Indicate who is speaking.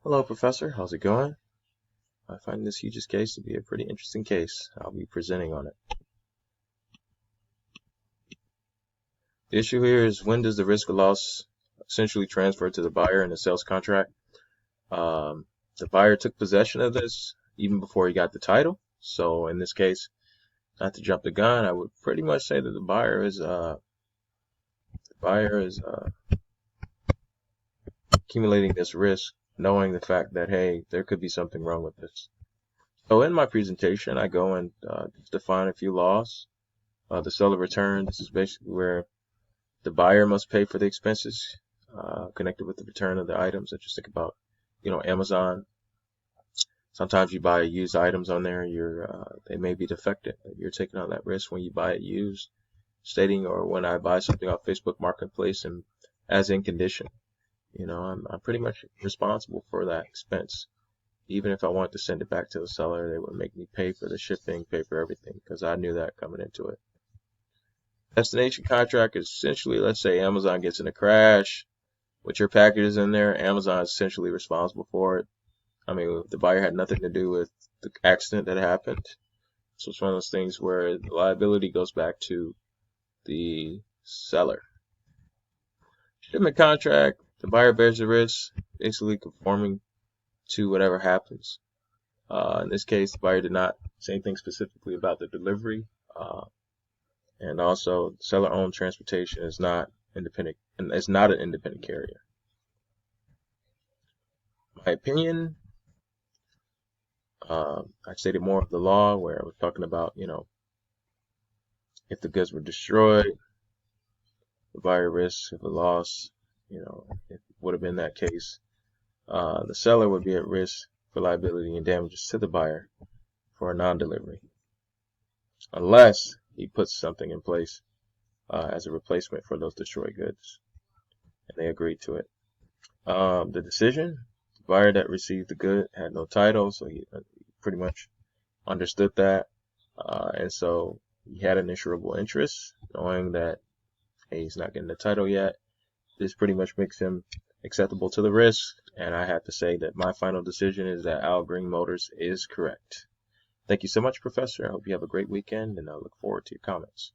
Speaker 1: Hello, Professor. How's it going? I find this Hughes case to be a pretty interesting case. I'll be presenting on it. The issue here is when does the risk of loss essentially transfer to the buyer in the sales contract? Um, the buyer took possession of this even before he got the title. So in this case, not to jump the gun, I would pretty much say that the buyer is accumulating this risk, knowing the fact that hey, there could be something wrong with this. So in my presentation, I go and define a few laws. The seller return. This is basically where the buyer must pay for the expenses connected with the return of the items. I just think about, Amazon. Sometimes you buy used items on there. They may be defective. You're taking on that risk when you buy it used, stating or when I buy something off Facebook Marketplace and as in condition. I'm pretty much responsible for that expense. Even if I want to send it back to the seller, they would make me pay for the shipping, pay for everything because I knew that coming into it. Destination contract is essentially, let's say Amazon gets in a crash with your packages in there, Amazon is essentially responsible for it. I mean, the buyer had nothing to do with the accident that happened. So it's one of those things where the liability goes back to the seller. Shipment contract, the buyer bears the risk, basically conforming to whatever happens. In this case, the buyer did not say anything specifically about the delivery. And also, seller-owned transportation is not independent, and it's not an independent carrier. My opinion, I stated more of the law where I was talking about, if the goods were destroyed, the buyer risks of a loss, if it would have been that case, the seller would be at risk for liability and damages to the buyer for a non-delivery, unless he puts something in place as a replacement for those destroyed goods, and they agreed to it. The decision, the buyer that received the good had no title, so he pretty much understood that. And so he had an insurable interest, knowing that, hey, he's not getting the title yet. This pretty much makes him acceptable to the risk. And I have to say that my final decision is that Al Green Motors is correct. Thank you so much, Professor. I hope you have a great weekend, and I look forward to your comments.